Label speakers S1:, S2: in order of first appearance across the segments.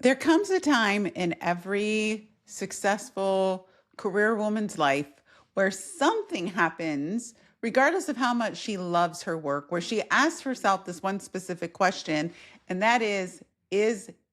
S1: There comes a time in every successful career woman's life where something happens, regardless of how much she loves her work, where she asks herself this one specific question, and that is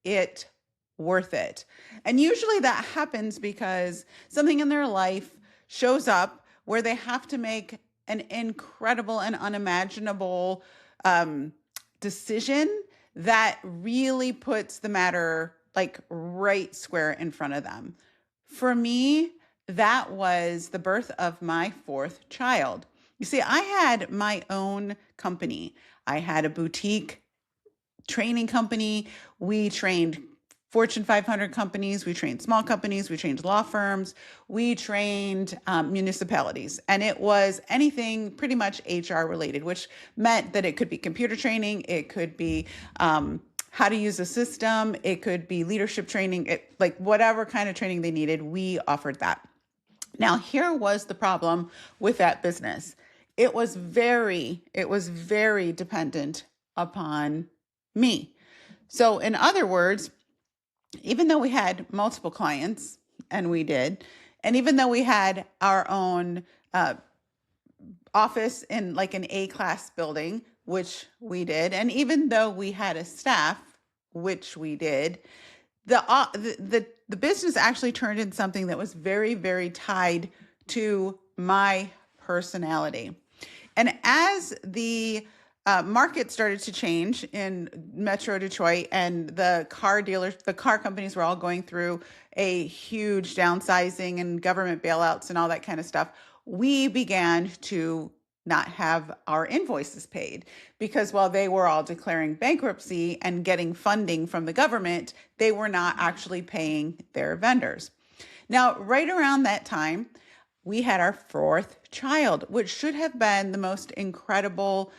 S1: it worth it? And usually that happens because something in their life shows up where they have to make an incredible and unimaginable um, decision that really puts the matter like right square in front of them. For me, that was the birth of my fourth child. You see, I had my own company. I had a boutique training company. We trained Fortune 500 companies, we trained small companies, we trained law firms, we trained municipalities. And it was anything pretty much HR related, which meant that it could be computer training, it could be how to use a system, it could be leadership training, like whatever kind of training they needed, we offered that. Now, here was the problem with that business. It was very dependent upon me. So, in other words, even though we had multiple clients, and we did, and even though we had our own office in like an A-class building, which we did, and even though we had a staff, which we did, the business actually turned into something that was very, very tied to my personality. And as the market started to change in Metro Detroit, and the car companies were all going through a huge downsizing and government bailouts and all that kind of stuff, we began to not have our invoices paid because while they were all declaring bankruptcy and getting funding from the government, they were not actually paying their vendors. Now, right around that time, we had our fourth child, which should have been the most incredible,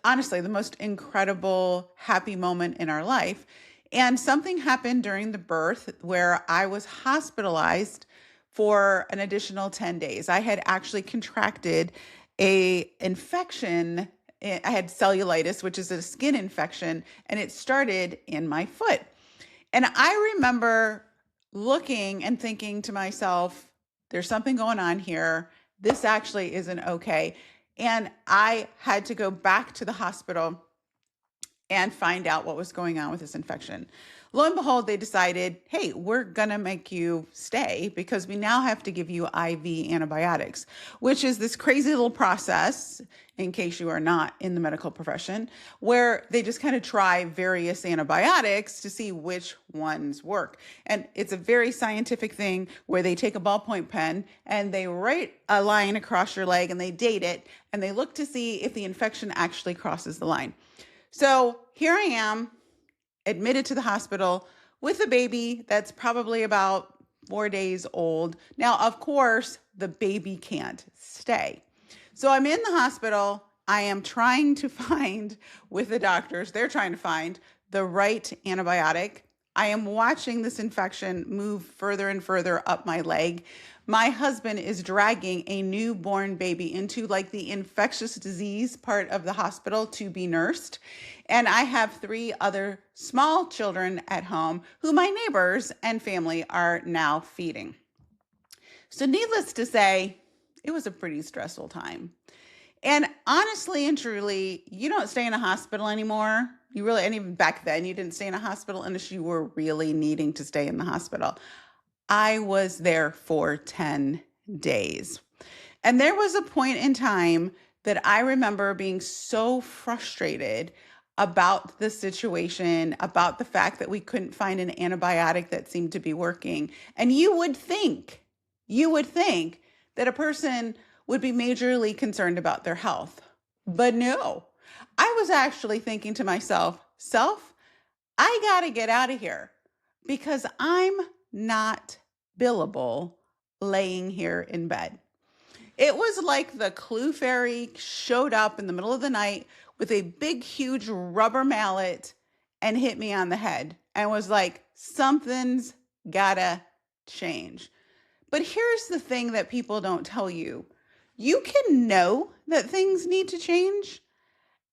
S1: honestly, the most incredible happy moment in our life. And something happened during the birth where I was hospitalized for an additional 10 days. I had actually contracted a infection. I had cellulitis, which is a skin infection, and it started in my foot. And I remember looking and thinking to myself, there's something going on here. This actually isn't okay. And I had to go back to the hospital and find out what was going on with this infection. Lo and behold, they decided, hey, we're going to make you stay because we now have to give you IV antibiotics, which is this crazy little process, in case you are not in the medical profession, where they just kind of try various antibiotics to see which ones work. And it's a very scientific thing where they take a ballpoint pen and they write a line across your leg and they date it and they look to see if the infection actually crosses the line. So here I am, admitted to the hospital with a baby that's probably about 4 days old. Now, of course, the baby can't stay. So I'm in the hospital. I am trying to find, with the doctors, they're trying to find the right antibiotic. I am watching this infection move further and further up my leg. My husband is dragging a newborn baby into like the infectious disease part of the hospital to be nursed. And I have 3 other small children at home who my neighbors and family are now feeding. So needless to say, it was a pretty stressful time. And honestly and truly, you don't stay in a hospital anymore. And even back then, you didn't stay in a hospital unless you were really needing to stay in the hospital. I was there for 10 days. And there was a point in time that I remember being so frustrated about the situation, about the fact that we couldn't find an antibiotic that seemed to be working. And you would think that a person would be majorly concerned about their health. But no, I was actually thinking to myself, I got to get out of here because I'm not billable laying here in bed. It was like the Clue Fairy showed up in the middle of the night with a big, huge rubber mallet and hit me on the head and was like, something's gotta change. But here's the thing that people don't tell you. You can know that things need to change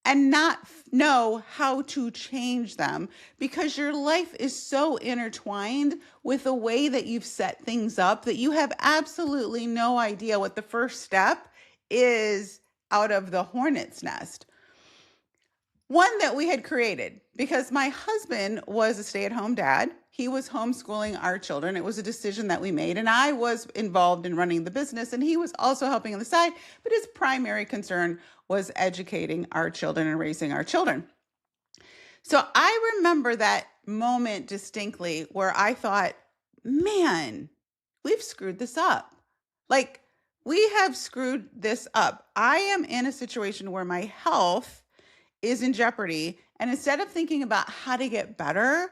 S1: and not know how to change them, because your life is so intertwined with the way that you've set things up that you have absolutely no idea what the first step is out of the hornet's nest. One that we had created, because my husband was a stay-at-home dad. He was homeschooling our children. It was a decision that we made, and I was involved in running the business, and he was also helping on the side, but his primary concern was educating our children and raising our children. So I remember that moment distinctly where I thought, man, we've screwed this up. Like, we have screwed this up. I am in a situation where my health is in jeopardy. And instead of thinking about how to get better,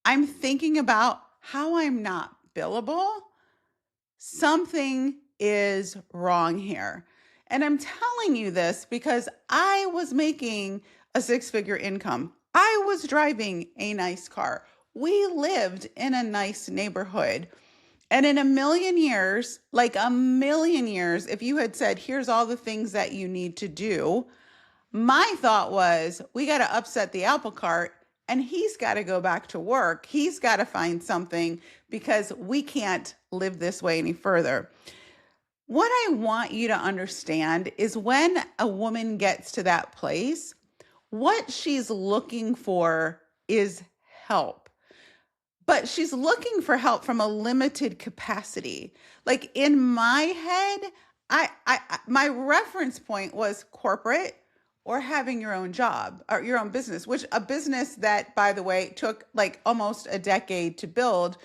S1: I'm thinking about how I'm not billable. Something is wrong here. And I'm telling you this because I was making a six-figure income. I was driving a nice car. We lived in a nice neighborhood. And in a million years, like a million years, if you had said, here's all the things that you need to do, my thought was, we got to upset the apple cart and he's got to go back to work. He's got to find something because we can't live this way any further. What I want you to understand is when a woman gets to that place, what she's looking for is help. But she's looking for help from a limited capacity. Like in my head, my reference point was corporate or having your own job or your own business, which a business that, by the way, took like almost a decade to build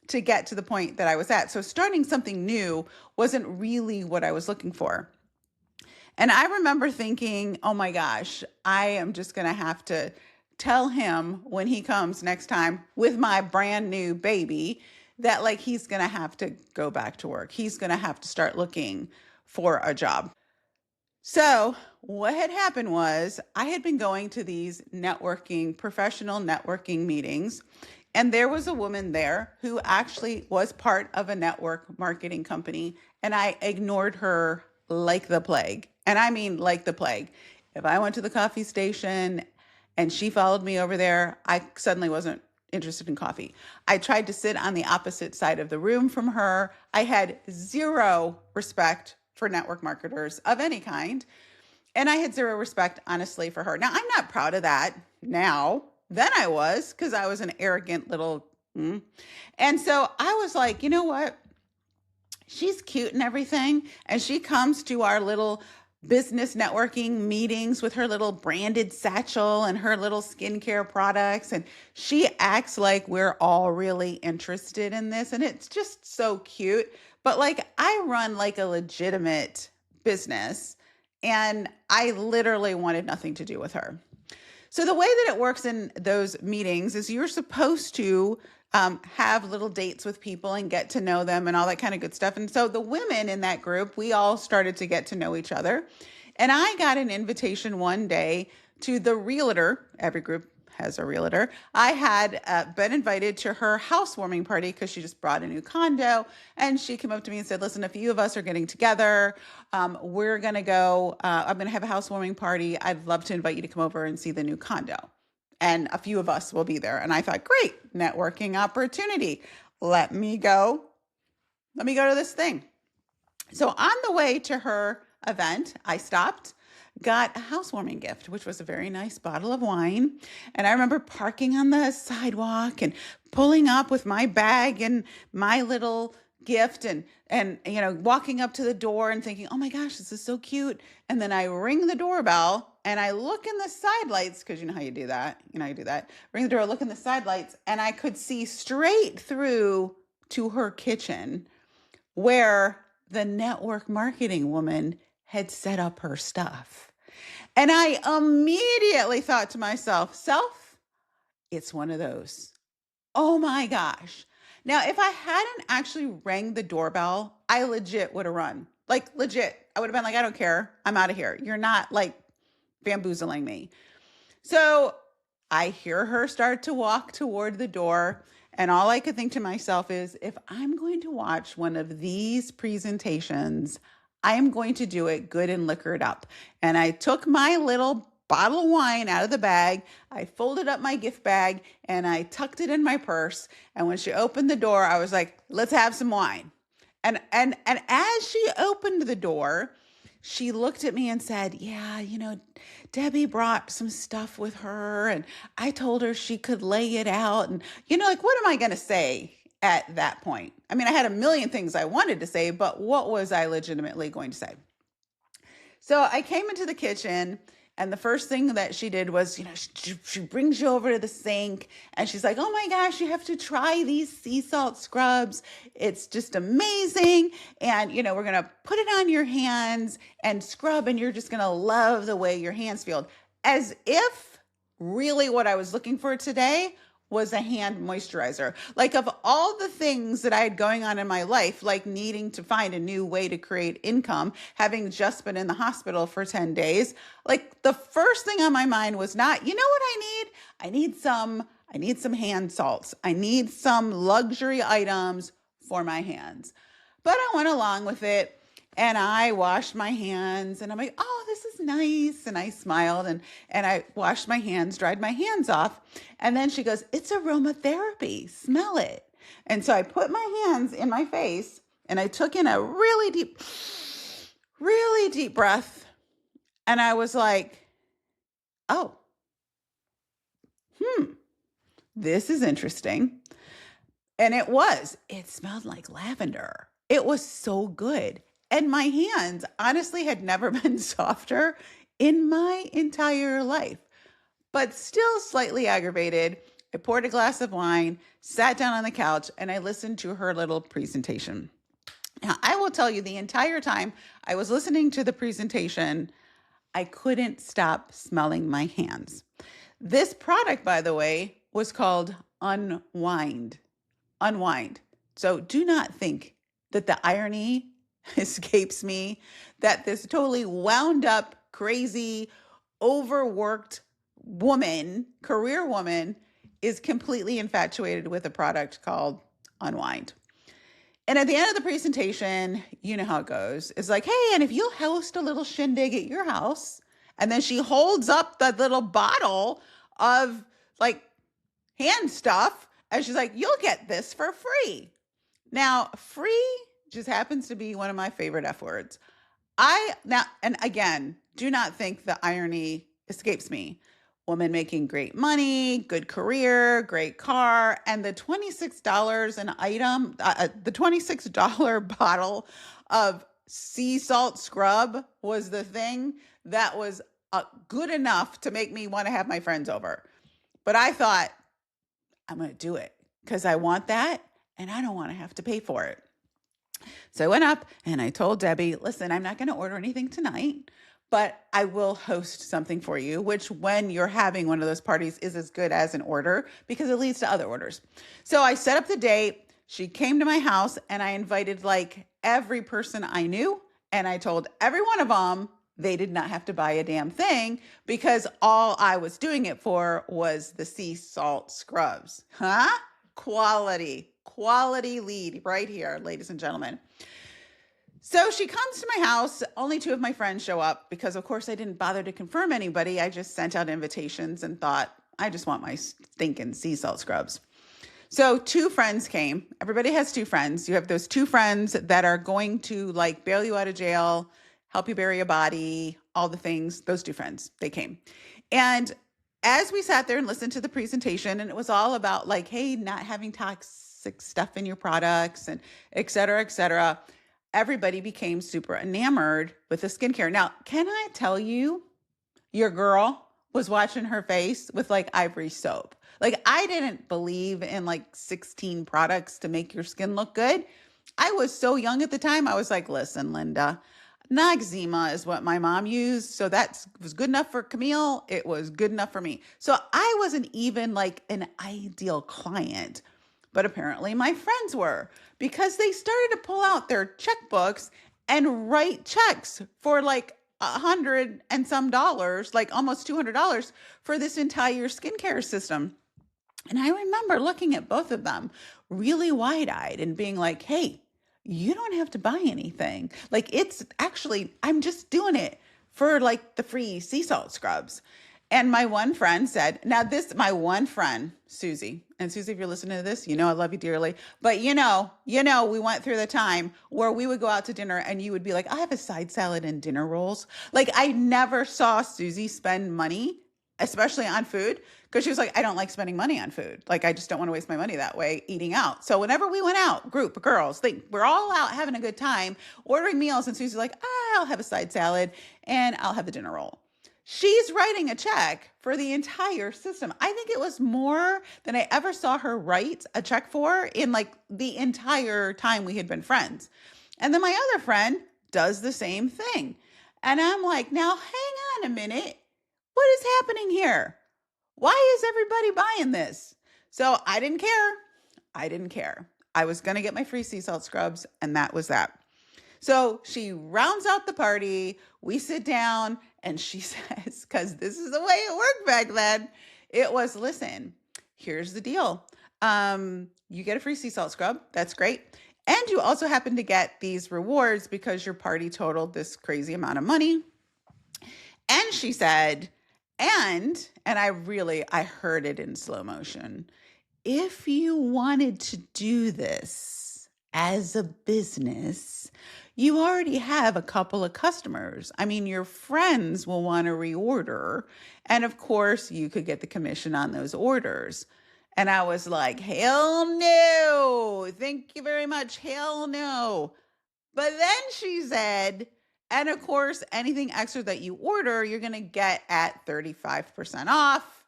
S1: to get to the point that I was at. So starting something new wasn't really what I was looking for. And I remember thinking, oh my gosh, I am just going to have to tell him when he comes next time with my brand new baby that like he's going to have to go back to work. He's going to have to start looking for a job. So what had happened was I had been going to these professional networking meetings, and there was a woman there who actually was part of a network marketing company, and I ignored her like the plague. And I mean like the plague. If I went to the coffee station and she followed me over there, I suddenly wasn't interested in coffee. I tried to sit on the opposite side of the room from her. I had zero respect for network marketers of any kind. And I had zero respect, honestly, for her. Now, I'm not proud of that now. Then I was, because I was an arrogant little. And so I was like, you know what? She's cute and everything. And she comes to our little business networking meetings with her little branded satchel and her little skincare products. And she acts like we're all really interested in this. And it's just so cute. But like, I run like a legitimate business and I literally wanted nothing to do with her. So the way that it works in those meetings is you're supposed to have little dates with people and get to know them and all that kind of good stuff. And so the women in that group, we all started to get to know each other. And I got an invitation one day to the realtor. Every group has a realtor. I had been invited to her housewarming party because she just bought a new condo. And she came up to me and said, listen, a few of us are getting together. We're going to go, I'm going to have a housewarming party. I'd love to invite you to come over and see the new condo. And a few of us will be there. And I thought, great, networking opportunity. Let me go to this thing. So on the way to her event, I stopped, got a housewarming gift, which was a very nice bottle of wine. And I remember parking on the sidewalk and pulling up with my bag and my little gift and you know, walking up to the door and thinking, oh my gosh, this is so cute. And then I ring the doorbell and I look in the side lights, because you know how you do that. Ring the door, look in the side lights, and I could see straight through to her kitchen where the network marketing woman had set up her stuff. And I immediately thought to myself, it's one of those. Oh my gosh. Now, if I hadn't actually rang the doorbell, I legit would have run. Like legit. I would have been like, I don't care. I'm out of here. You're not like bamboozling me. So I hear her start to walk toward the door. And all I could think to myself is, if I'm going to watch one of these presentations, I'm going to do it good and liquored up. And I took my little bottle of wine out of the bag. I folded up my gift bag and I tucked it in my purse. And when she opened the door, I was like, let's have some wine. And as she opened the door, she looked at me and said, yeah, Debbie brought some stuff with her and I told her she could lay it out. And, like, what am I going to say at that point? I mean, I had a million things I wanted to say, but what was I legitimately going to say? So I came into the kitchen and the first thing that she did was, she brings you over to the sink and she's like, oh my gosh, you have to try these sea salt scrubs. It's just amazing. And, we're going to put it on your hands and scrub and you're just going to love the way your hands feel. As if really what I was looking for today was a hand moisturizer. Like, of all the things that I had going on in my life, like needing to find a new way to create income, having just been in the hospital for 10 days, like the first thing on my mind was not, you know what I need? I need some hand salts. I need some luxury items for my hands. But I went along with it. And I washed my hands and I'm like, oh, this is nice. And I smiled and I washed my hands, dried my hands off. And then she goes, it's aromatherapy. Smell it. And so I put my hands in my face and I took in a really deep breath. And I was like, oh, this is interesting. And it smelled like lavender. It was so good. And my hands honestly had never been softer in my entire life, but still slightly aggravated. I poured a glass of wine, sat down on the couch, and I listened to her little presentation. Now, I will tell you, the entire time I was listening to the presentation, I couldn't stop smelling my hands. This product, by the way, was called Unwind. Unwind. So do not think that the irony escapes me that this totally wound up, crazy, overworked woman, career woman, is completely infatuated with a product called Unwind. And at the end of the presentation, you know how it goes. It's like, hey, and if you'll host a little shindig at your house, and then she holds up that little bottle of like hand stuff, and she's like, you'll get this for free. Now, free just happens to be one of my favorite F words. And again, do not think the irony escapes me. Woman making great money, good career, great car, and the $26 an item, the $26 bottle of sea salt scrub was the thing that was good enough to make me want to have my friends over. But I thought, I'm going to do it because I want that and I don't want to have to pay for it. So I went up and I told Debbie, listen, I'm not going to order anything tonight, but I will host something for you, which when you're having one of those parties is as good as an order because it leads to other orders. So I set up the date. She came to my house and I invited like every person I knew. And I told every one of them they did not have to buy a damn thing because all I was doing it for was the sea salt scrubs. Quality lead right here, ladies and gentlemen. So she comes to my house. Only two of my friends show up because, of course, I didn't bother to confirm anybody. I just sent out invitations and thought, I just want my stinking sea salt scrubs. So two friends came. Everybody has two friends. You have those two friends that are going to like bail you out of jail, help you bury a body, all the things. Those two friends, they came. And as we sat there and listened to the presentation, and it was all about like, hey, not having toxic stuff in your products and et cetera, everybody became super enamored with the skincare. Now, can I tell you, your girl was watching her face with like Ivory soap. Like I didn't believe in like 16 products to make your skin look good. I was so young at the time. I was like, listen, Linda, Noxzema is what my mom used. So that was good enough for Camille. It was good enough for me. So I wasn't even like an ideal client, but apparently my friends were because they started to pull out their checkbooks and write checks for like $100 and some dollars, like almost $200 for this entire skincare system. And I remember looking at both of them really wide-eyed and being like, hey, you don't have to buy anything. Like it's actually, I'm just doing it for like the free sea salt scrubs. And my one friend said, now this, my one friend, Susie, and Susie, if you're listening to this, you know I love you dearly. But we went through the time where we would go out to dinner and you would be like, I have a side salad and dinner rolls. Like I never saw Susie spend money, especially on food, because she was like, I don't like spending money on food. Like I just don't want to waste my money that way eating out. So whenever we went out, group of girls, we're all out having a good time, ordering meals, and Susie's like, I'll have a side salad and I'll have the dinner roll. She's writing a check for the entire system. I think it was more than I ever saw her write a check for in like the entire time we had been friends. And then my other friend does the same thing. And I'm like, now hang on a minute. What is happening here? Why is everybody buying this? So I didn't care. I was going to get my free sea salt scrubs, and that was that. So she rounds out the party. We sit down and she says, because this is the way it worked back then, it was, listen, here's the deal. You get a free sea salt scrub. That's great. And you also happen to get these rewards because your party totaled this crazy amount of money. And she said, and I heard it in slow motion. If you wanted to do this as a business, you already have a couple of customers. I mean, your friends will want to reorder. And of course, you could get the commission on those orders. And I was like, hell no. Thank you very much. Hell no. But then she said, and of course, anything extra that you order, you're going to get at 35% off.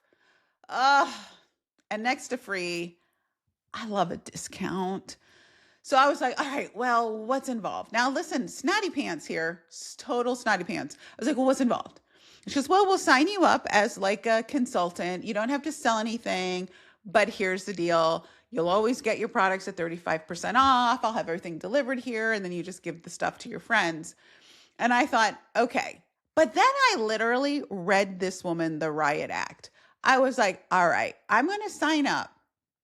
S1: And next to free, I love a discount. So I was like, all right, well, what's involved? Now listen, snotty pants here, total snotty pants. I was like, well, what's involved? She goes, well, we'll sign you up as like a consultant. You don't have to sell anything, but here's the deal. You'll always get your products at 35% off. I'll have everything delivered here. And then you just give the stuff to your friends. And I thought, okay. But then I literally read this woman the riot act. I was like, all right, I'm going to sign up,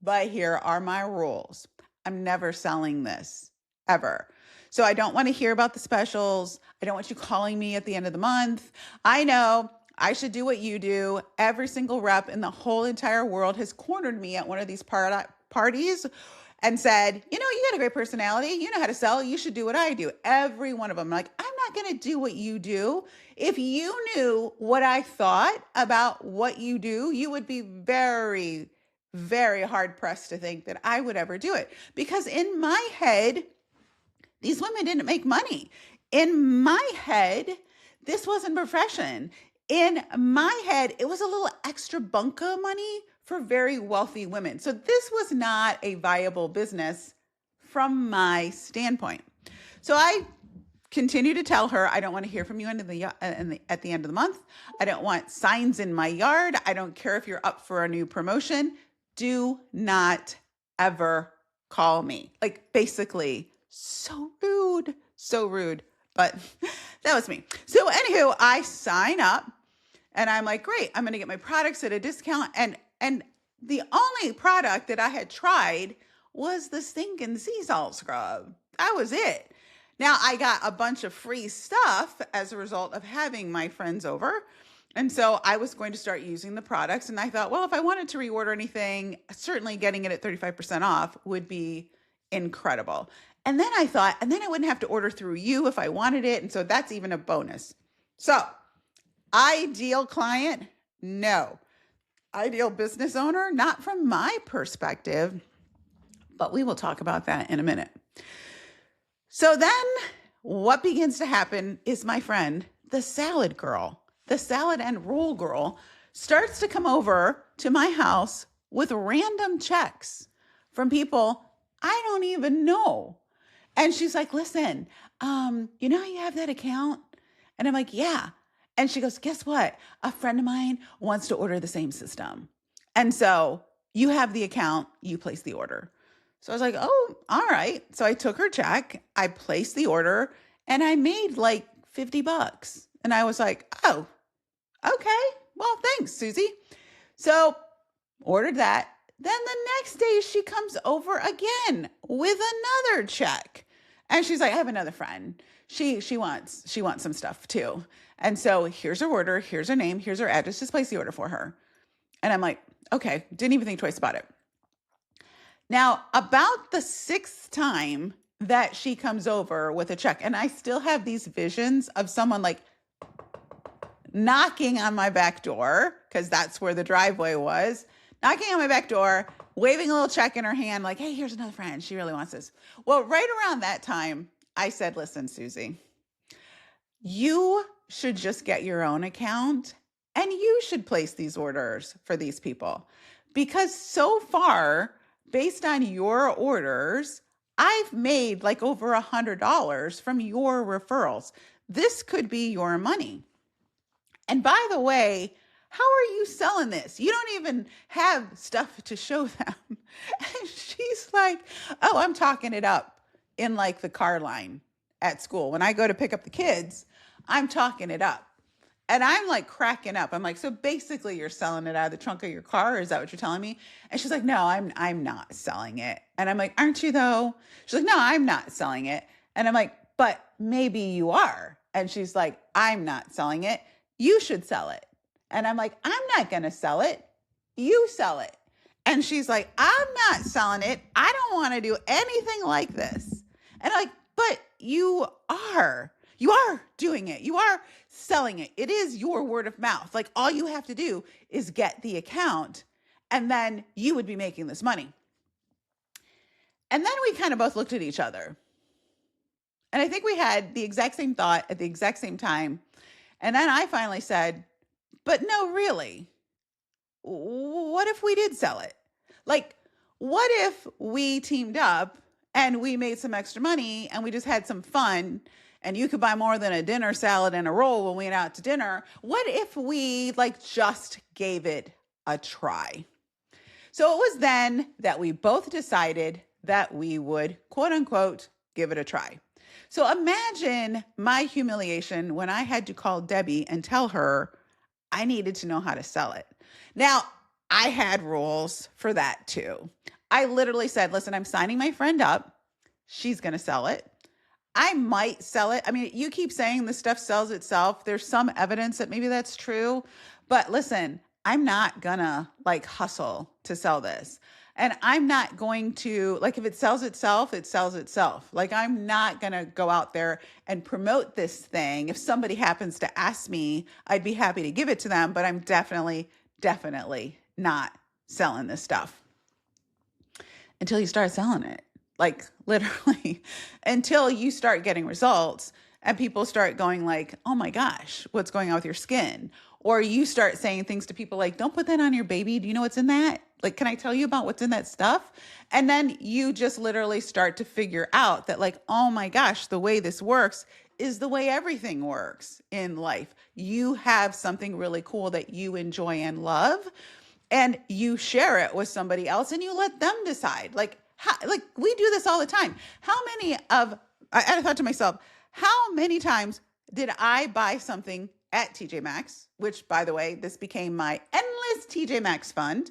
S1: but here are my rules. I'm never selling this ever. So I don't want to hear about the specials. I don't want you calling me at the end of the month. I know I should do what you do. Every single rep in the whole entire world has cornered me at one of these parties and said, you got a great personality. You know how to sell. You should do what I do. Every one of them. I'm like, I'm not going to do what you do. If you knew what I thought about what you do, you would be very, very hard pressed to think that I would ever do it. Because in my head, these women didn't make money. In my head, this wasn't profession. In my head, it was a little extra bunka money for very wealthy women. So this was not a viable business from my standpoint. So I continue to tell her, I don't want to hear from you at the end of the month. I don't want signs in my yard. I don't care if you're up for a new promotion. Do not ever call me. Like basically so rude, but that was me. So anywho, I sign up and I'm like, great, I'm going to get my products at a discount. And the only product that I had tried was the stinking sea salt scrub. That was it. Now I got a bunch of free stuff as a result of having my friends over. And so I was going to start using the products. And I thought, well, if I wanted to reorder anything, certainly getting it at 35% off would be incredible. And then I thought, and then I wouldn't have to order through you if I wanted it. And so that's even a bonus. So ideal client? No. Ideal business owner? Not from my perspective, but we will talk about that in a minute. So then what begins to happen is my friend, the salad girl, the salad and roll girl, starts to come over to my house with random checks from people I don't even know. And she's like, listen, you know how you have that account? And I'm like, yeah. And she goes, guess what? A friend of mine wants to order the same system. And so you have the account, you place the order. So I was like, oh, all right. So I took her check, I placed the order, and I made like $50. And I was like, oh, okay. Well, thanks, Susie. So ordered that. Then the next day she comes over again with another check. And she's like, I have another friend. She wants some stuff too. And so here's her order, here's her name, here's her address. Just place the order for her. And I'm like, okay, didn't even think twice about it. Now, about the sixth time that she comes over with a check, and I still have these visions of someone like knocking on my back door, because that's where the driveway was, knocking on my back door, waving a little check in her hand, like, hey, here's another friend. She really wants this. Well, right around that time, I said, listen, Susie, you should just get your own account and you should place these orders for these people. Because so far, based on your orders, I've made like over $100 from your referrals. This could be your money. And by the way, how are you selling this? You don't even have stuff to show them. And she's like, oh, I'm talking it up in like the car line at school. When I go to pick up the kids, I'm talking it up. And I'm like cracking up. I'm like, so basically you're selling it out of the trunk of your car? Is that what you're telling me? And she's like, no, I'm not selling it. And I'm like, aren't you though? She's like, no, I'm not selling it. And I'm like, but maybe you are. And she's like, I'm not selling it. You should sell it. And I'm like, I'm not going to sell it. You sell it. And she's like, I'm not selling it. I don't want to do anything like this. And I'm like, but you are. You are doing it. You are selling it. It is your word of mouth. Like all you have to do is get the account and then you would be making this money. And then we kind of both looked at each other. And I think we had the exact same thought at the exact same time. And then I finally said, but no, really, what if we did sell it? Like, what if we teamed up and we made some extra money and we just had some fun and you could buy more than a dinner salad and a roll when we went out to dinner? What if we like just gave it a try? So it was then that we both decided that we would, quote unquote, give it a try. So imagine my humiliation when I had to call Debbie and tell her I needed to know how to sell it. Now, I had rules for that too. I literally said, listen, I'm signing my friend up. She's going to sell it. I might sell it. I mean, you keep saying this stuff sells itself. There's some evidence that maybe that's true. But listen, I'm not going to like hustle to sell this. And I'm not going to, like, if it sells itself, it sells itself. Like, I'm not going to go out there and promote this thing. If somebody happens to ask me, I'd be happy to give it to them, but I'm definitely not selling this stuff until you start selling it. Like, literally, until you start getting results and people start going like, oh my gosh, what's going on with your skin? Or you start saying things to people like, don't put that on your baby. Do you know what's in that? Like, can I tell you about what's in that stuff? And then you just literally start to figure out that like, oh my gosh, the way this works is the way everything works in life. You have something really cool that you enjoy and love, and you share it with somebody else and you let them decide. Like we do this all the time. I thought to myself, how many times did I buy something at TJ Maxx, which by the way, this became my endless TJ Maxx fund.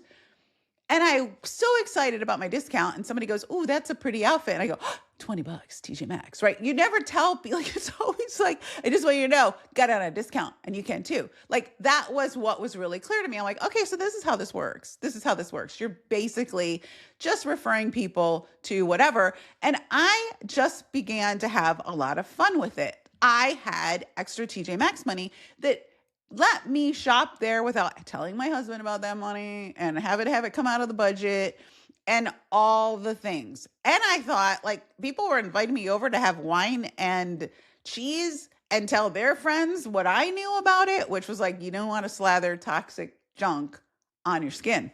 S1: And I'm so excited about my discount. And somebody goes, oh, that's a pretty outfit. And I go, oh, $20, TJ Maxx, right? You never tell, like, it's always like, I just want you to know, got it on a discount and you can too. Like that was what was really clear to me. I'm like, okay, so this is how this works. This is how this works. You're basically just referring people to whatever. And I just began to have a lot of fun with it. I had extra TJ Maxx money that let me shop there without telling my husband about that money and have it come out of the budget and all the things. And I thought like people were inviting me over to have wine and cheese and tell their friends what I knew about it, which was like, you don't want to slather toxic junk on your skin.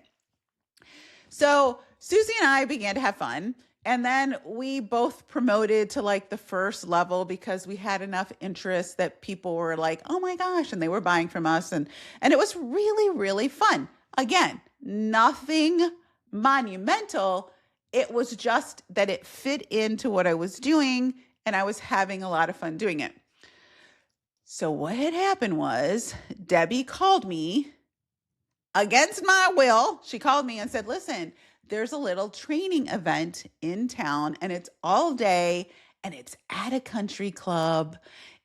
S1: So Susie and I began to have fun. And then we both promoted to like the first level because we had enough interest that people were like, oh my gosh, and they were buying from us. And it was really, really fun. Again, nothing monumental. It was just that it fit into what I was doing and I was having a lot of fun doing it. So what had happened was Debbie called me against my will. She called me and said, listen, there's a little training event in town and it's all day and it's at a country club,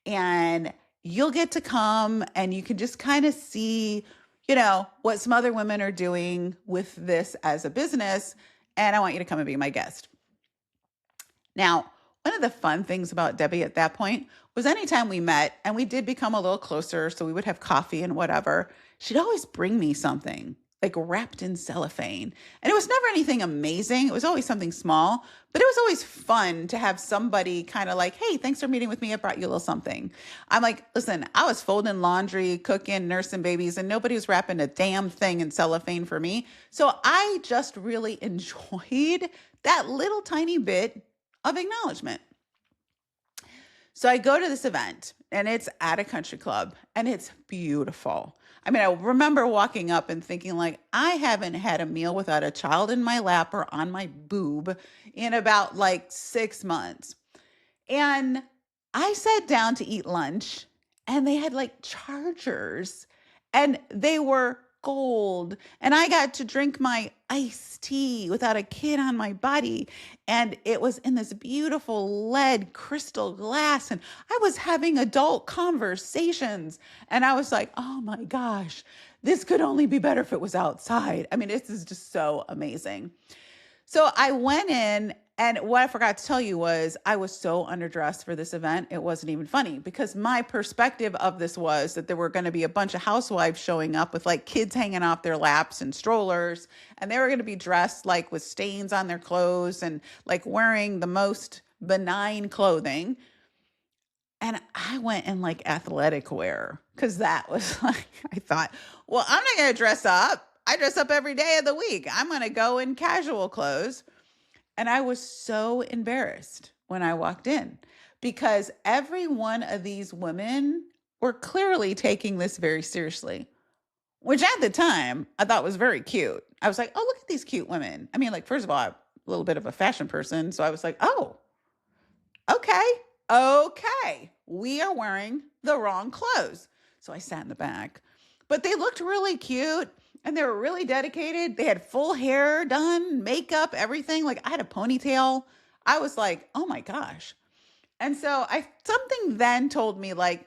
S1: and you'll get to come and you can just kind of see, what some other women are doing with this as a business. And I want you to come and be my guest. Now, one of the fun things about Debbie at that point was anytime we met and we did become a little closer, so we would have coffee and whatever, she'd always bring me something like wrapped in cellophane. And it was never anything amazing. It was always something small, but it was always fun to have somebody kind of like, hey, thanks for meeting with me. I brought you a little something. I'm like, listen, I was folding laundry, cooking, nursing babies, and nobody was wrapping a damn thing in cellophane for me. So I just really enjoyed that little tiny bit of acknowledgement. So I go to this event and it's at a country club and it's beautiful. I mean, I remember walking up and thinking like, I haven't had a meal without a child in my lap or on my boob in about like 6 months. And I sat down to eat lunch and they had like chargers and they were gold. And I got to drink my iced tea without a kid on my body. And it was in this beautiful lead crystal glass. And I was having adult conversations. And I was like, oh my gosh, this could only be better if it was outside. I mean, this is just so amazing. So I went in, and what I forgot to tell you was I was so underdressed for this event. It wasn't even funny because my perspective of this was that there were going to be a bunch of housewives showing up with like kids hanging off their laps and strollers. And they were going to be dressed like with stains on their clothes and like wearing the most benign clothing. And I went in like athletic wear because that was like, I thought, well, I'm not going to dress up. I dress up every day of the week. I'm going to go in casual clothes. And I was so embarrassed when I walked in because every one of these women were clearly taking this very seriously, which at the time I thought was very cute. I was like, oh, look at these cute women. I mean, like, first of all, I'm a little bit of a fashion person. So I was like, oh, okay. We are wearing the wrong clothes. So I sat in the back, but they looked really cute. And they were really dedicated. They had full hair done, makeup, everything. Like I had a ponytail. I was like, oh my gosh. And so something then told me like,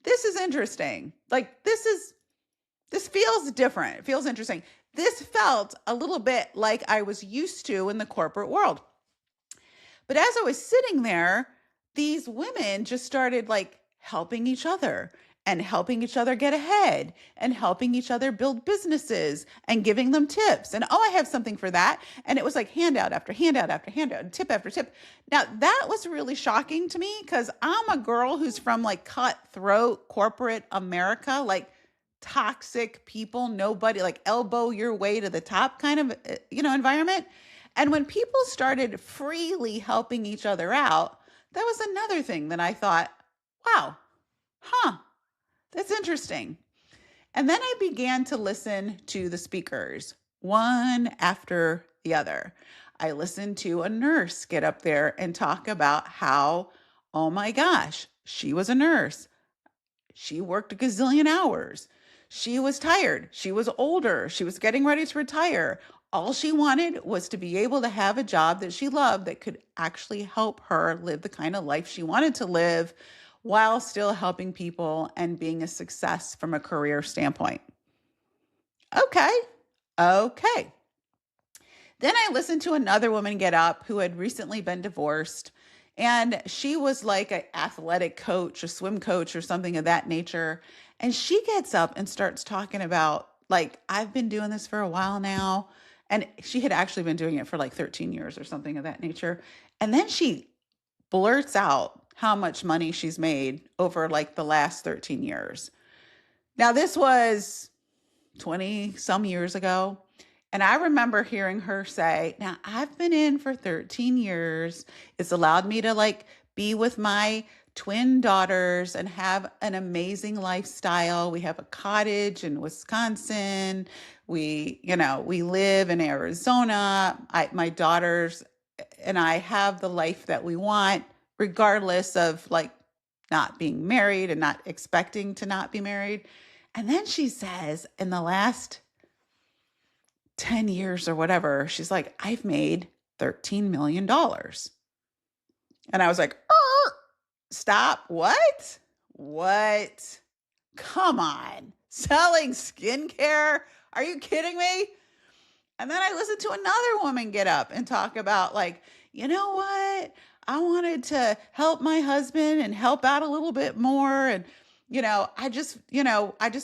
S1: this is interesting. Like this feels different. It feels interesting. This felt a little bit like I was used to in the corporate world. But as I was sitting there, these women just started like helping each other and helping each other get ahead and helping each other build businesses and giving them tips. And oh, I have something for that. And it was like handout after handout after handout, tip after tip. Now that was really shocking to me because I'm a girl who's from like cutthroat corporate America, like toxic people, nobody, like elbow your way to the top kind of, environment. And when people started freely helping each other out, that was another thing that I thought, wow, that's interesting. And then I began to listen to the speakers, one after the other. I listened to a nurse get up there and talk about how, oh my gosh, she was a nurse. She worked a gazillion hours. She was tired. She was older. She was getting ready to retire. All she wanted was to be able to have a job that she loved that could actually help her live the kind of life she wanted to live while still helping people and being a success from a career standpoint. Okay. Then I listened to another woman get up who had recently been divorced, and she was like an athletic coach, a swim coach or something of that nature. And she gets up and starts talking about like, I've been doing this for a while now. And she had actually been doing it for like 13 years or something of that nature. And then she blurts out how much money she's made over like the last 13 years. Now, this was 20 some years ago. And I remember hearing her say, now I've been in for 13 years. It's allowed me to like be with my twin daughters and have an amazing lifestyle. We have a cottage in Wisconsin. We live in Arizona. My daughters and I have the life that we want, regardless of like not being married and not expecting to not be married. And then she says, in the last 10 years or whatever, she's like, I've made $13 million. And I was like, stop. What? Come on. Selling skincare? Are you kidding me? And then I listened to another woman get up and talk about, like, you know what? I wanted to help my husband and help out a little bit more. And, I just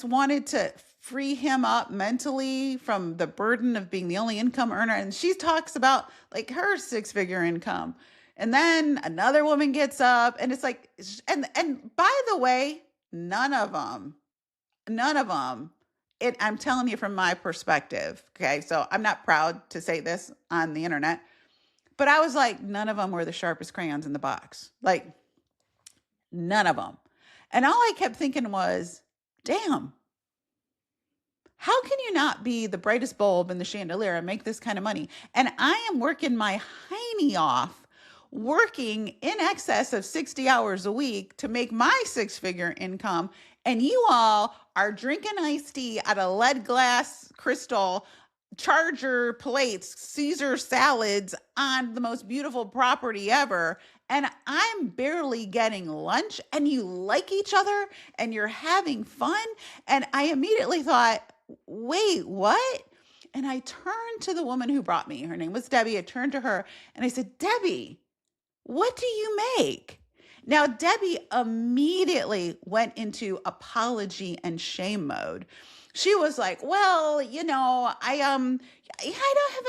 S1: wanted to free him up mentally from the burden of being the only income earner. And she talks about like her 6-figure income. And then another woman gets up and it's like, and by the way, none of them, I'm telling you from my perspective. Okay. So I'm not proud to say this on the internet, but I was like, none of them were the sharpest crayons in the box. Like, none of them. And all I kept thinking was, damn, how can you not be the brightest bulb in the chandelier and make this kind of money? And I am working my hiney off, working in excess of 60 hours a week to make my 6-figure income. And you all are drinking iced tea out of lead glass crystal, charger plates, Caesar salads on the most beautiful property ever. And I'm barely getting lunch, and you like each other and you're having fun. And I immediately thought, wait, what? And I turned to the woman who brought me. Her name was Debbie. I turned to her and I said, Debbie, what do you make? Now, Debbie immediately went into apology and shame mode. She was like, well, haven't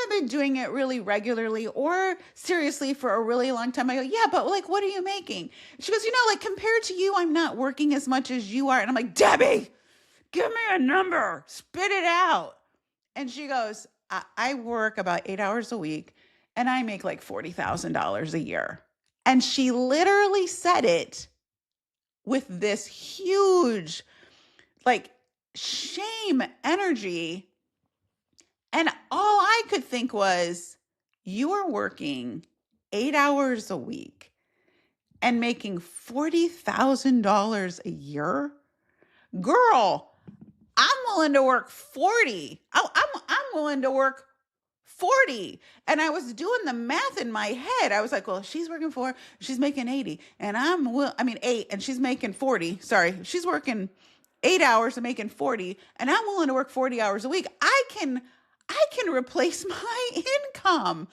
S1: been doing it really regularly or seriously for a really long time. I go, yeah, but like, what are you making? She goes, like compared to you, I'm not working as much as you are. And I'm like, Debbie, give me a number, spit it out. And she goes, I work about 8 hours a week and I make like $40,000 a year. And she literally said it with this huge, like, shame energy. And all I could think was, you are working 8 hours a week and making $40,000 a year? Girl, I'm willing to work 40. I'm willing to work 40. And I was doing the math in my head. I was like, well, she's working 4, she's making 80. And 8, and she's making 40. Sorry, she's working 8 hours and making 40. And I'm willing to work 40 hours a week. I can replace my income.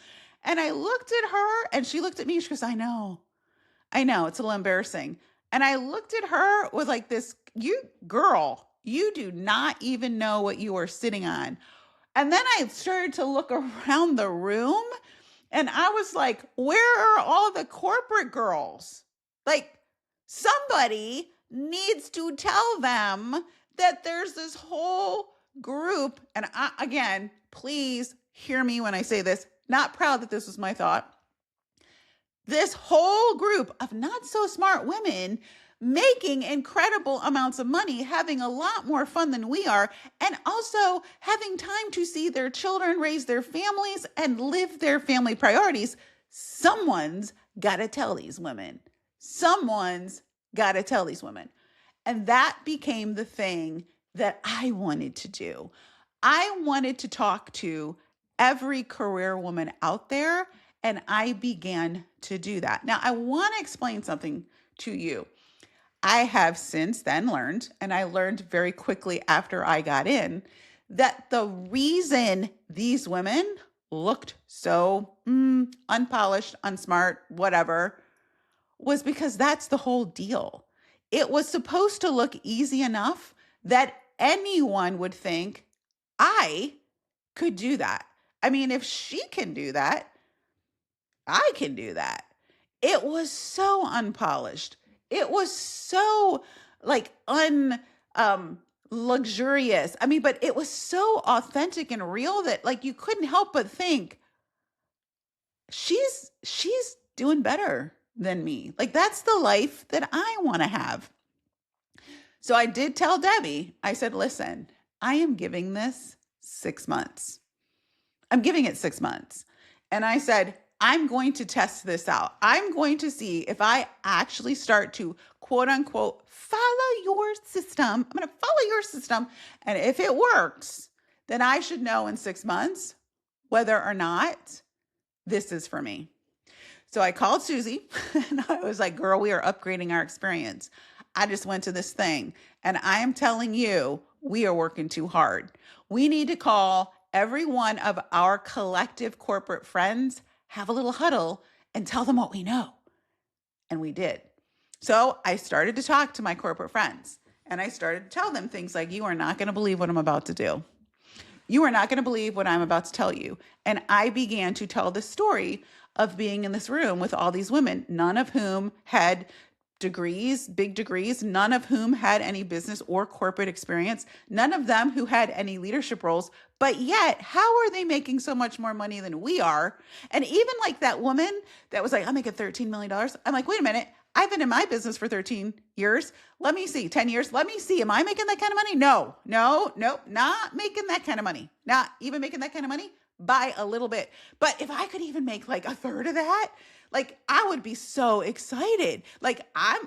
S1: And I looked at her and she looked at me. She goes, I know, it's a little embarrassing. And I looked at her with like this, you do not even know what you are sitting on. And then I started to look around the room and I was like, where are all the corporate girls? Like, somebody needs to tell them that there's this whole group. And again, please hear me when I say this, not proud that this was my thought. This whole group of not so smart women making incredible amounts of money, having a lot more fun than we are, and also having time to see their children raise their families and live their family priorities. Someone's got to tell these women. And that became the thing that I wanted to do. I wanted to talk to every career woman out there, and I began to do that. Now, I want to explain something to you. I have since then learned, and I learned very quickly after I got in, that the reason these women looked so unpolished, unsmart, whatever, was because that's the whole deal. It was supposed to look easy enough that anyone would think, I could do that. I mean, if she can do that, I can do that. It was so unpolished. It was so like luxurious. I mean, but it was so authentic and real that like you couldn't help but think, she's doing better than me. Like, that's the life that I want to have. So I did tell Debbie, I said, listen, I am giving this 6 months. I'm giving it 6 months. And I said, I'm going to test this out. I'm going to see if I actually start to quote unquote follow your system. I'm going to follow your system. And if it works, then I should know in 6 months whether or not this is for me. So I called Susie and I was like, girl, we are upgrading our experience. I just went to this thing and I am telling you, we are working too hard. We need to call every one of our collective corporate friends, have a little huddle, and tell them what we know. And we did. So I started to talk to my corporate friends and I started to tell them things like, you are not going to believe what I'm about to do. You are not going to believe what I'm about to tell you. And I began to tell the story of being in this room with all these women, none of whom had degrees, big degrees, none of whom had any business or corporate experience, none of them who had any leadership roles. But yet, how are they making so much more money than we are? And even like that woman that was like, I'm making $13 million. I'm like, wait a minute. I've been in my business for 13 years. Let me see, 10 years. Let me see. Am I making that kind of money? No, not making that kind of money. Not even making that kind of money by a little bit. But if I could even make like a third of that, like I would be so excited. Like I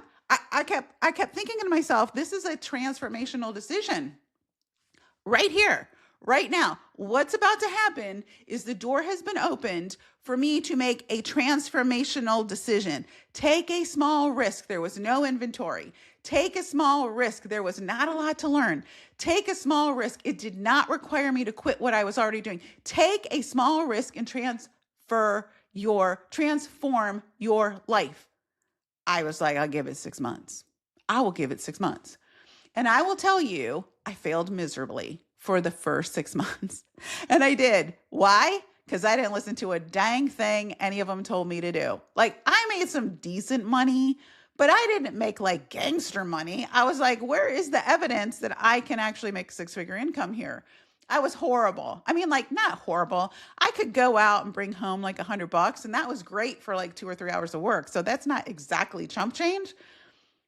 S1: kept thinking to myself, this is a transformational decision right here, right now. What's about to happen is the door has been opened for me to make a transformational decision. Take a small risk. There was no inventory. Take a small risk. There was not a lot to learn. Take a small risk. It did not require me to quit what I was already doing. Take a small risk and transform your life. I was like, I'll give it 6 months. I will give it 6 months. And I will tell you, I failed miserably for the first 6 months. And I did. Why? Because I didn't listen to a dang thing any of them told me to do. Like, I made some decent money, but I didn't make like gangster money. I was like, where is the evidence that I can actually make 6-figure income here? I was horrible. I mean, like, not horrible. I could go out and bring home like $100, and that was great for like 2 or 3 hours of work. So that's not exactly chump change.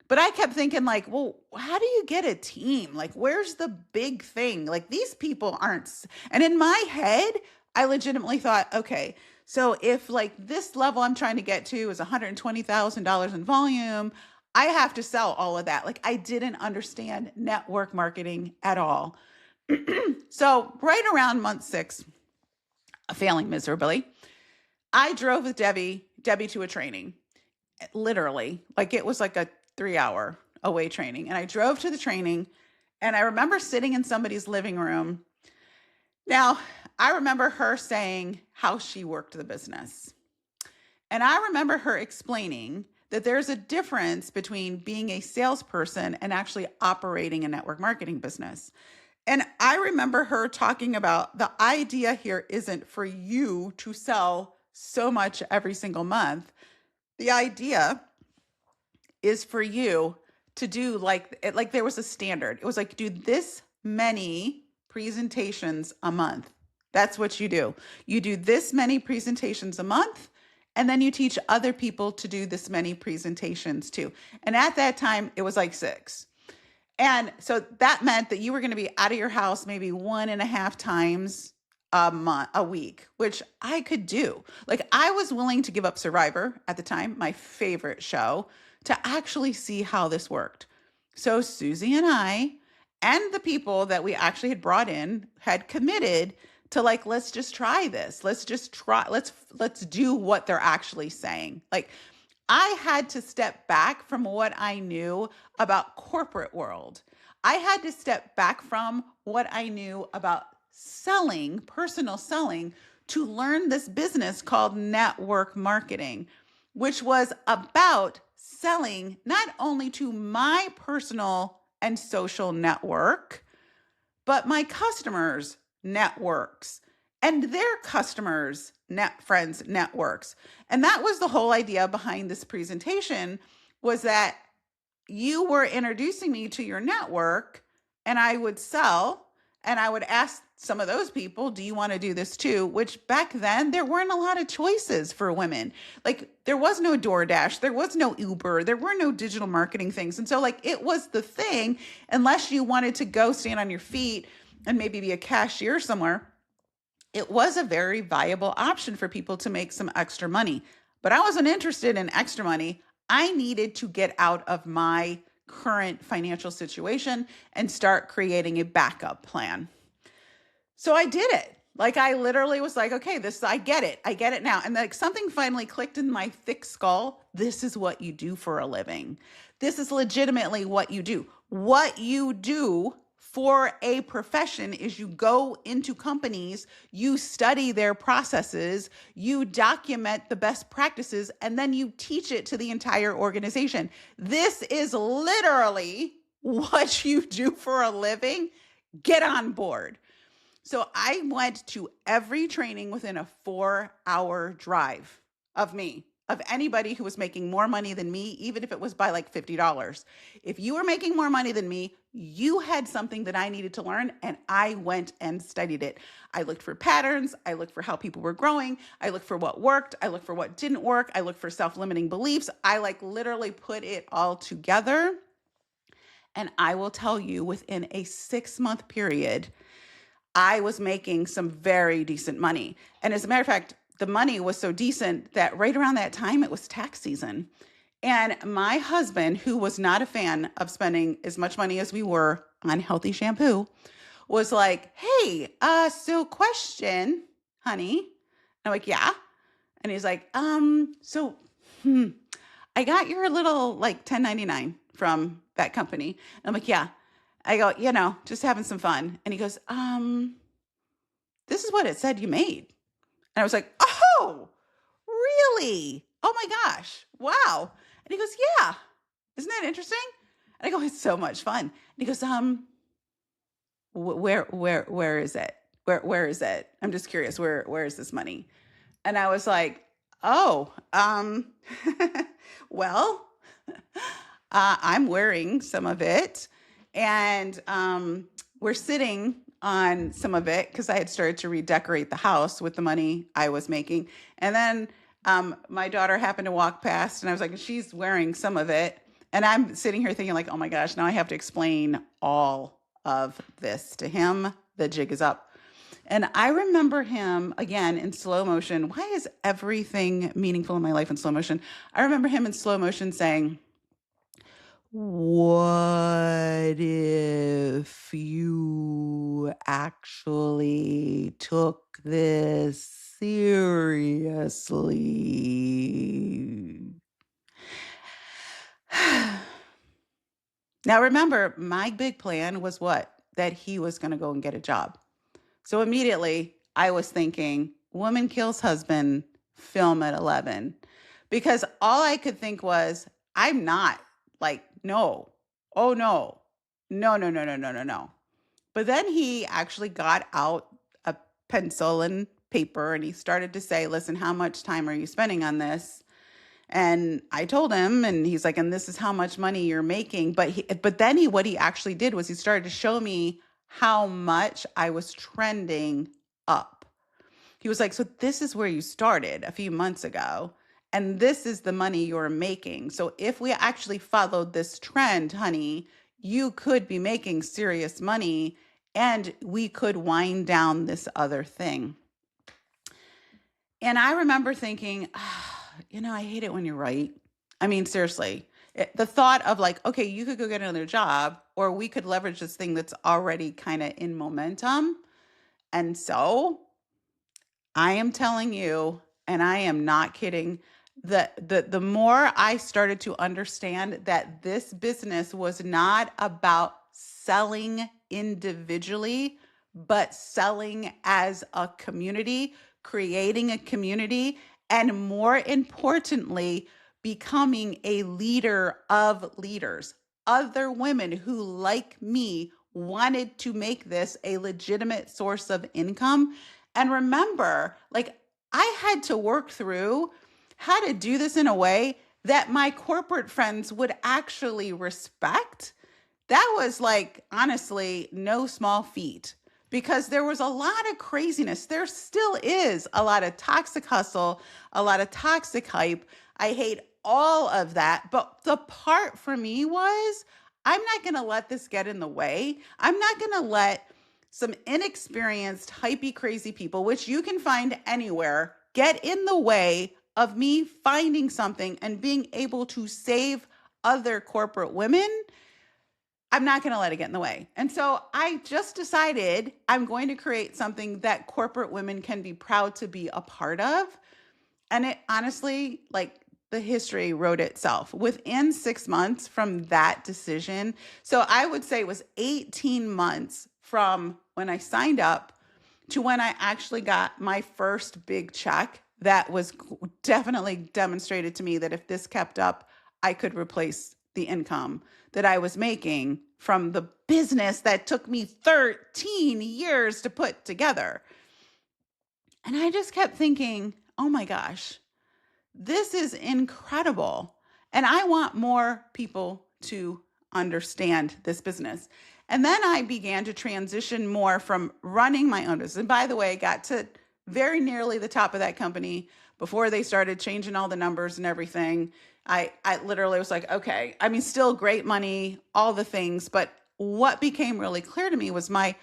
S1: But I kept thinking like, well, how do you get a team? Like, where's the big thing? Like, these people aren't. And in my head, I legitimately thought, okay, so if like this level I'm trying to get to is $120,000 in volume, I have to sell all of that. Like, I didn't understand network marketing at all. So right around month 6, failing miserably, I drove with Debbie to a training, literally. Like, it was like a 3-hour away training. And I drove to the training and I remember sitting in somebody's living room. Now, I remember her saying how she worked the business. And I remember her explaining that there's a difference between being a salesperson and actually operating a network marketing business. And I remember her talking about the idea here isn't for you to sell so much every single month. The idea is for you to do like there was a standard. It was like, do this many presentations a month. That's what you do. You do this many presentations a month, and then you teach other people to do this many presentations too. And at that time, it was like 6. And so that meant that you were going to be out of your house maybe 1.5 times a week, which I could do. Like, I was willing to give up Survivor at the time, my favorite show, to actually see how this worked. So Susie and I and the people that we actually had brought in had committed to like, let's just try this. Let's just try. Let's do what they're actually saying. Like, I had to step back from what I knew about corporate world. I had to step back from what I knew about selling, personal selling, to learn this business called network marketing, which was about selling not only to my personal and social network, but my customers' networks and their customers' friends' networks. And that was the whole idea behind this presentation, was that you were introducing me to your network and I would sell and I would ask some of those people, do you want to do this too? Which back then there weren't a lot of choices for women. Like, there was no DoorDash, there was no Uber, there were no digital marketing things. And so like, it was the thing, unless you wanted to go stand on your feet and maybe be a cashier somewhere, it was a very viable option for people to make some extra money. But I wasn't interested in extra money. I needed to get out of my current financial situation and start creating a backup plan. So I did it. Like I literally was like, okay, I get it. I get it now. And like something finally clicked in my thick skull. This is what you do for a living. This is legitimately what you do. What you do for a profession is you go into companies, you study their processes, you document the best practices, and then you teach it to the entire organization. This is literally what you do for a living. Get on board. So I went to every training within a 4-hour drive of me, of anybody who was making more money than me, even if it was by like $50. If you were making more money than me, you had something that I needed to learn, and I went and studied it. I looked for patterns. I looked for how people were growing. I looked for what worked. I looked for what didn't work. I looked for self-limiting beliefs. I like literally put it all together. And I will tell you, within a 6-month period, I was making some very decent money. And as a matter of fact, the money was so decent that right around that time, it was tax season. And my husband, who was not a fan of spending as much money as we were on healthy shampoo, was like, hey, so question, honey. And I'm like, yeah. And he's like, I got your little like 1099 from that company. And I'm like, yeah. I go, just having some fun. And he goes, this is what it said you made. And I was like, oh, really? Oh my gosh. Wow. And he goes, yeah. Isn't that interesting? And I go, it's so much fun. And he goes, where is it? Where is it? I'm just curious. Where is this money? And I was like, oh, well, I'm wearing some of it. And we're sitting on some of it because I had started to redecorate the house with the money I was making. And then my daughter happened to walk past, and I was like, she's wearing some of it. And I'm sitting here thinking like, oh my gosh, now I have to explain all of this to him. The jig is up. And I remember him, again, in slow motion. Why is everything meaningful in my life in slow motion? I remember him in slow motion saying, what if you actually took this seriously? Now, remember, my big plan was what? That he was going to go and get a job. So immediately I was thinking, woman kills husband, film at 11. Because all I could think was, I'm not like, no. Oh, no. No. But then he actually got out a pencil and paper and he started to say, listen, how much time are you spending on this? And I told him, and he's like, and this is how much money you're making. But then what he actually did was he started to show me how much I was trending up. He was like, so this is where you started a few months ago, and this is the money you're making. So if we actually followed this trend, honey, you could be making serious money, and we could wind down this other thing. And I remember thinking, I hate it when you're right. I mean, seriously, the thought of like, okay, you could go get another job, or we could leverage this thing that's already kind of in momentum. And so I am telling you, and I am not kidding, the more I started to understand that this business was not about selling individually, but selling as a community, creating a community, and more importantly, becoming a leader of leaders. Other women who, like me, wanted to make this a legitimate source of income. And remember, like, I had to work through how to do this in a way that my corporate friends would actually respect. That was like, honestly, no small feat, because there was a lot of craziness. There still is a lot of toxic hustle, a lot of toxic hype. I hate all of that. But the part for me was, I'm not going to let this get in the way. I'm not going to let some inexperienced, hypey, crazy people, which you can find anywhere, get in the way of me finding something and being able to save other corporate women I'm not going to let it get in the way. And so I just decided I'm going to create something that corporate women can be proud to be a part of. And it honestly, like, the history wrote itself within 6 months from that decision. So I would say it was 18 months from when I signed up to when I actually got my first big check that was definitely demonstrated to me that if this kept up, I could replace the income that I was making from the business that took me 13 years to put together. And I just kept thinking, oh my gosh, this is incredible. And I want more people to understand this business. And then I began to transition more from running my own business. And by the way, I got to very nearly the top of that company before they started changing all the numbers and everything. I literally was like, okay, I mean, still great money, all the things. But what became really clear to me was my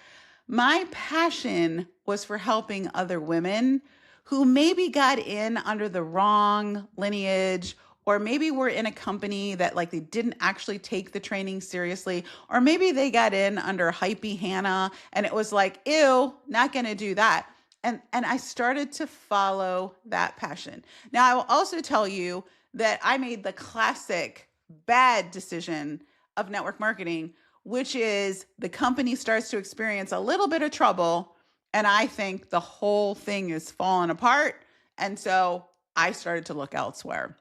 S1: passion was for helping other women who maybe got in under the wrong lineage, or maybe were in a company that like they didn't actually take the training seriously, or maybe they got in under hypey Hannah and it was like, ew, not going to do that. And I started to follow that passion. Now, I will also tell you that I made the classic bad decision of network marketing, which is the company starts to experience a little bit of trouble. And I think the whole thing is falling apart. And so I started to look elsewhere.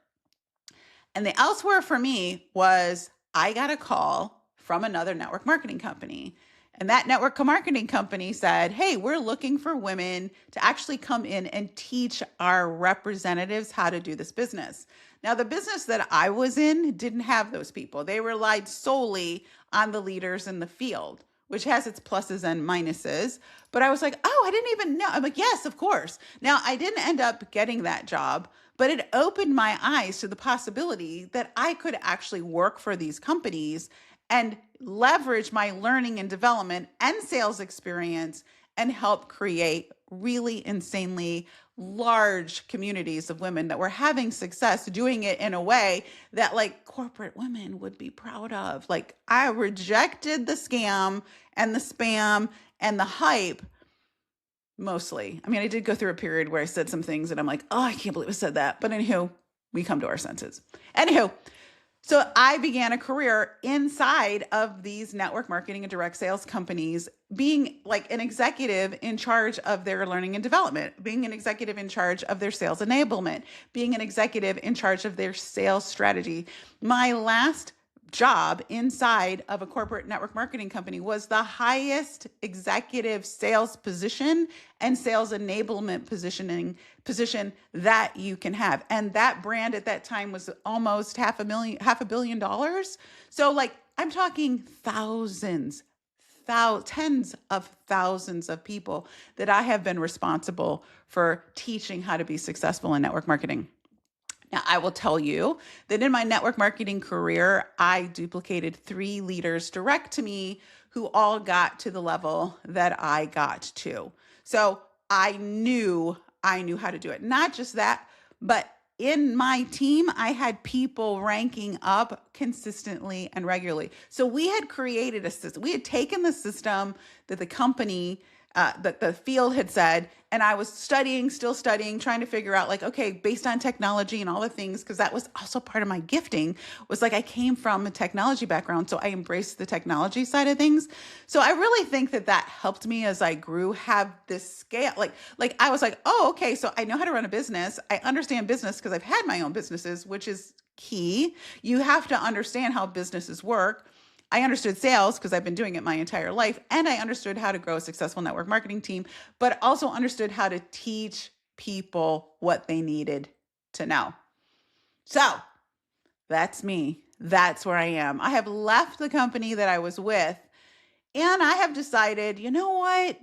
S1: And the elsewhere for me was I got a call from another network marketing company. And that network marketing company said, hey, we're looking for women to actually come in and teach our representatives how to do this business. Now, the business that I was in didn't have those people. They relied solely on the leaders in the field, which has its pluses and minuses. But I was like, oh, I didn't even know. I'm like, yes, of course. Now, I didn't end up getting that job, but it opened my eyes to the possibility that I could actually work for these companies and leverage my learning and development and sales experience and help create really insanely large communities of women that were having success doing it in a way that like corporate women would be proud of. Like, I rejected the scam and the spam and the hype mostly. I mean, I did go through a period where I said some things and I'm like, oh, I can't believe I said that. But anywho, we come to our senses. Anywho, so I began a career inside of these network marketing and direct sales companies, being like an executive in charge of their learning and development, being an executive in charge of their sales enablement, being an executive in charge of their sales strategy. My last job inside of a corporate network marketing company was the highest executive sales position and sales enablement position that you can have. And that brand at that time was almost $500 million. So like, I'm talking tens of thousands of people that I have been responsible for teaching how to be successful in network marketing. Now, I will tell you that in my network marketing career, I duplicated 3 leaders direct to me who all got to the level that I got to. So I knew how to do it. Not just that, but in my team, I had people ranking up consistently and regularly. So we had created a system. We had taken the system that the company, that the field had said, and I was still studying, trying to figure out like, okay, based on technology and all the things, because that was also part of my gifting, was like I came from a technology background, so I embraced the technology side of things. So I really think that helped me as I grew, have this scale. Like I was like, oh, okay, so I know how to run a business. I understand business because I've had my own businesses, which is key. You have to understand how businesses work. I understood sales because I've been doing it my entire life, and I understood how to grow a successful network marketing team, but also understood how to teach people what they needed to know. So that's me. That's where I am. I have left the company that I was with, and I have decided, you know what?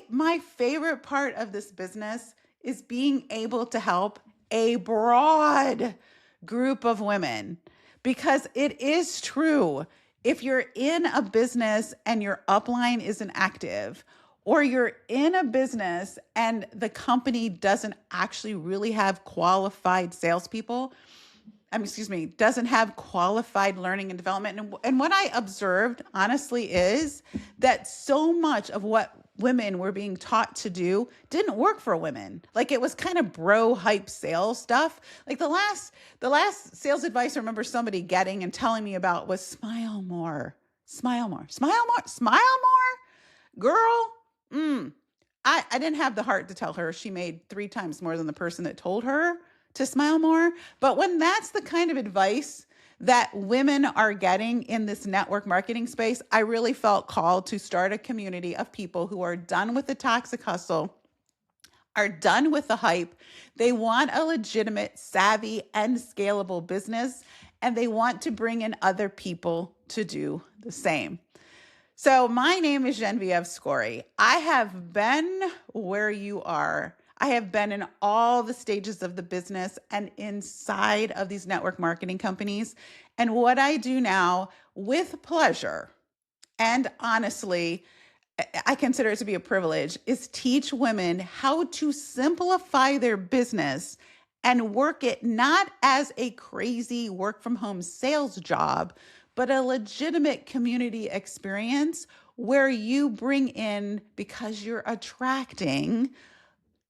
S1: My favorite part of this business is being able to help a broad group of women, because it is true. If you're in a business and your upline isn't active, or you're in a business and the company doesn't actually really have qualified salespeople, doesn't have qualified learning and development. And what I observed, honestly, is that so much of what women were being taught to do didn't work for women. Like it was kind of bro hype sales stuff. Like the last sales advice I remember somebody getting and telling me about was smile more, smile more, smile more, smile more. Girl, I didn't have the heart to tell her she made 3 times more than the person that told her to smile more. But when that's the kind of advice that women are getting in this network marketing space, I really felt called to start a community of people who are done with the toxic hustle, are done with the hype. They want a legitimate, savvy, and scalable business, and they want to bring in other people to do the same. So my name is Genevieve Skory. I have been where you are. I have been in all the stages of the business and inside of these network marketing companies. And what I do now with pleasure and honestly, I consider it to be a privilege, is teach women how to simplify their business and work it not as a crazy work from home sales job, but a legitimate community experience where you bring in, because you're attracting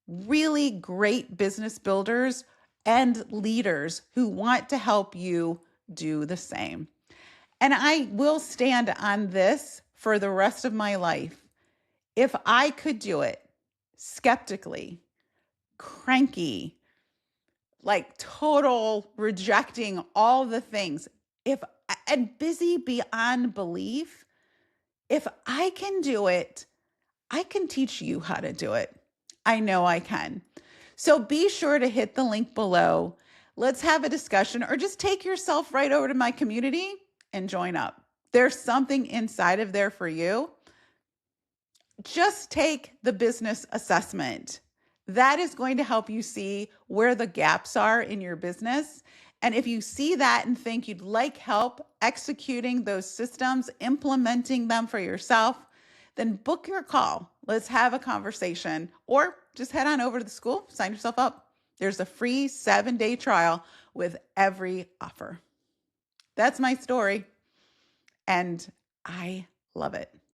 S1: really great business builders and leaders who want to help you do the same. And I will stand on this for the rest of my life. If I could do it skeptically, cranky, like total rejecting all the things, if and busy beyond belief, if I can do it, I can teach you how to do it. I know I can. So be sure to hit the link below. Let's have a discussion or just take yourself right over to my community and join up. There's something inside of there for you. Just take the business assessment. That is going to help you see where the gaps are in your business. And if you see that and think you'd like help executing those systems, implementing them for yourself, then book your call. Let's have a conversation or just head on over to the school, sign yourself up. There's a free 7-day trial with every offer. That's my story, and I love it.